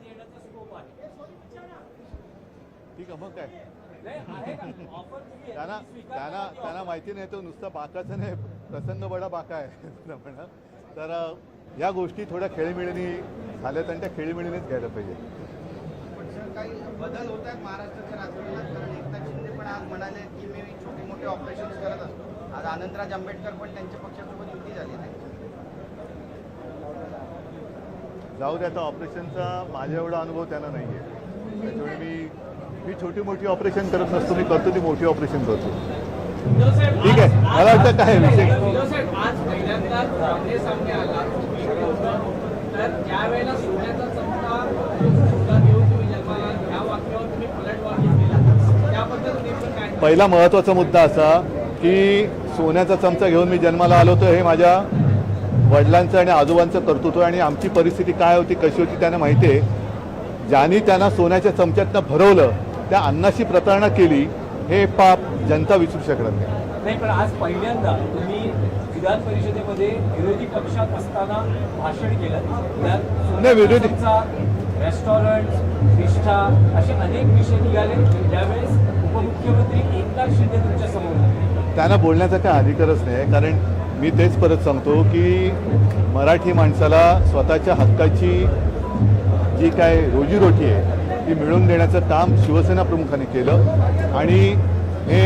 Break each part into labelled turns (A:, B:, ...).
A: परत येण्याचा स्कोप आहे.
B: ठीक आहे, मग काय
A: आहे का ऑफर तुम्ही
B: त्यांना माहिती नाही, तो नुसता बाकाचं नाही, प्रसंग बडा बाका आहे म्हणा. तर या गोष्टी थोड्या खेळीमेळीने झाल्यात आणि त्या खेळीमेळीनेच घ्यायला पाहिजे.
C: पण सर काही बदल होत आहेत महाराष्ट्राच्या राजकारणात, कारण एकनाथ शिंदे पण आज म्हणाले की मी छोटे मोठे ऑपरेशन्स करत असतो. आज आनंदराज आंबेडकर पण त्यांच्या पक्षासोबत युती झाली नाही.
B: जाऊ दे, आता ऑपरेशनचा माझ्या एवढा अनुभव त्यांना नाही आहे. त्याच्यामुळे मी छोटी मोठी ऑपरेशन करत नसतो, मी करतो ती मोठी ऑपरेशन करतो. ठीक आहे, मला वाटतं काय विषय
A: आज पहिल्यांदा सामने आला तर ज्यावेळेला सोन्याचा चमचा घेऊन तुम्ही जन्माला ह्या वाक्यावर तुम्ही पलटवार केला, त्याबद्दल काय?
B: पहिला महत्त्वाचा मुद्दा असा की सोन्याचा चमचा घेऊन मी जन्माला आलो तर हे माझ्या वडिलांचं आणि आजोबांचं कर्तृत्व आणि आमची परिस्थिती काय होती कशी होती त्यांना माहिती आहे. ज्यांनी त्यांना सोन्याच्या चमच्यातनं भरवलं त्या अन्नाशी प्रतारणा केली, हे पाप जनता विसरू शकणार
A: नाही. पण आज पहिल्यांदा तुम्ही विधान परिषदेमध्ये विरोधी पक्षात असताना भाषण केलं.
B: नाही, विरोधी
A: रेस्टॉरंट, निष्ठा असे अनेक विषय निघाले, ज्यावेळेस उपमुख्यमंत्री एकनाथ शिंदे तुमच्या समोर.
B: त्यांना बोलण्याचा काय अधिकारच नाही, कारण मी तेच परत सांगतो की मराठी माणसाला स्वतःच्या हक्काची जी काय रोजीरोटी आहे ती मिळवून देण्याचं काम शिवसेना प्रमुखांनी केलं. आणि हे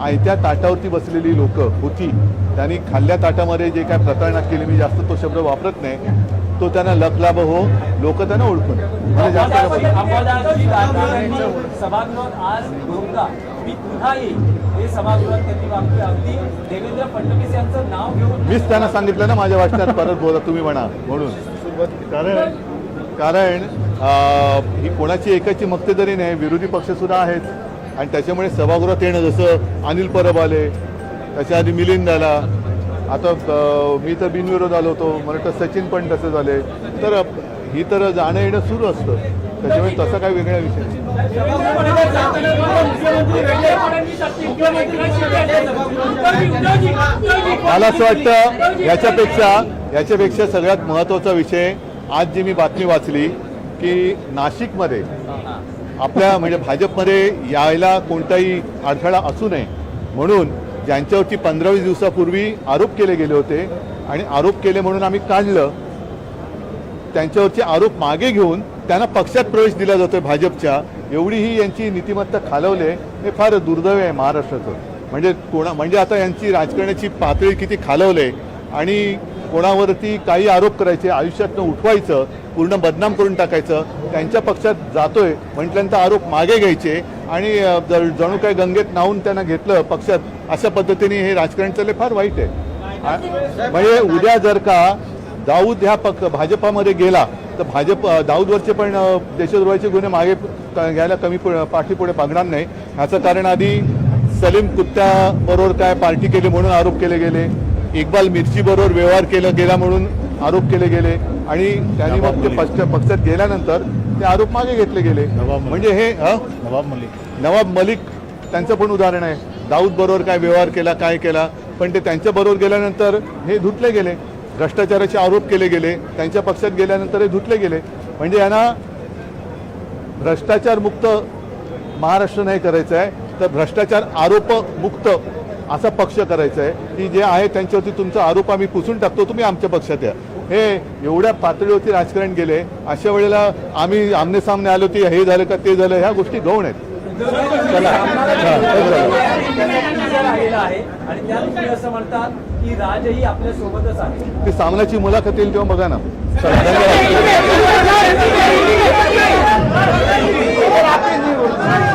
B: आयत्या ताटावरती बसलेली लोकं होती, त्यांनी खाल्ल्या ताटामध्ये जे काय प्रतारणा केली, मी जास्त तो शब्द वापरत नाही, तो त्यांना लखलाभ हो, लोक त्यांना ओळखून
A: सभागृहात आज दोनदा मी पुन्हा येईल हे सभागृहात त्यांनी वाक्य अगदी देवेंद्र फडणवीस यांचं नाव घेऊन
B: मीच त्यांना सांगितलं ना माझ्या वाचनात परत बोला तुम्ही म्हणा म्हणून. कारण ही कोणाची एकाची मक्तेदारी नाही, विरोधी पक्षसुद्धा आहेत आणि त्याच्यामुळे सभागृहात येणं, जसं अनिल परब आले, त्याच्या आधी मिलिंद आला, आता मी तर बिनविरोध आलो होतो, मला वाटतं सचिन पण तसं झाले. तर ही तर जाणं येणं सुरू असतं, त्याच्यामुळे तसा काही वेगळा विषय नाही. मला असं वाटतं याच्यापेक्षा सगळ्यात महत्त्वाचा विषय आज जी मी बातमी वाचली की नाशिकमध्ये आपल्या म्हणजे भाजपमध्ये यायला कोणताही अडथळा असू नये म्हणून ज्यांच्यावरती 15-20 दिवसापूर्वी आरोप केले गेले होते आणि आरोप केले म्हणून आम्ही काढलं, त्यांच्यावरचे आरोप मागे घेऊन त्यांना पक्षात प्रवेश दिला जातोय भाजपच्या. एवढी ही यांची नीतिमत्ता खालवले, हे फार दुर्दैव आहे महाराष्ट्राचं. म्हणजे आता यांची राजकारणाची पातळी किती खालवले आणि कोणावरती काही आरोप करायचे, आयुष्यातनं उठवायचं, पूर्ण बदनाम करून टाकायचं. त्यांच्या पक्षात जातोय म्हटल्यानंतर आरोप मागे घ्यायचे आणि जणू काय गंगेत नाहून त्यांना घेतलं पक्षात, अशा पद्धतीने हे राजकारण चालले, फार वाईट आहे. म्हणजे उद्या जर का दाऊद ह्या भाजपामध्ये गेला तर दाऊदवरचे पण देशद्रोहाचे गुन्हे मागे घ्यायला कमी पाठीपुढे बघणार नाही. ह्याचं कारण आधी सलीम कुत्त्याबरोबर काय पार्टी केली म्हणून आरोप केले गेले, इक्बाल मिर्ची बरोबर व्यवहार गेला म्हणून आरोप केले गेले आणि त्यांनी मग ते पक्षात गेल्यानंतर ते आरोप मागे घेतले गेले. म्हणजे हे नवाब मलिक त्यांचं पण उदाहरण आहे. दाऊद बरोबर काय व्यवहार केला, काय केला, पण ते त्यांच्याबरोबर गेल्यानंतर हे धुतले गेले. भ्रष्टाचाराचे आरोप केले गेले, त्यांच्या पक्षात गेल्यानंतर हे धुतले गेले. म्हणजे यांना भ्रष्टाचार मुक्त महाराष्ट्र नाही करायचं आहे, तर भ्रष्टाचार आरोप मुक्त असा पक्ष करायचा आहे की जे आहे त्यांच्यावरती तुमचा आरोप आम्ही पुसून टाकतो, तुम्ही आमच्या पक्षात या. हे एवढ्या पातळीवरती राजकारण गेले, अशा वेळेला आम्ही आमने सामने आलो की हे झालं का ते झालं, ह्या गोष्टी गौण आहेत.
A: आणि त्या तुम्ही असं म्हणतात की राजही आपल्या सोबतच आहे.
B: ती सामनाची मुलाखत येईल तेव्हा बघा ना.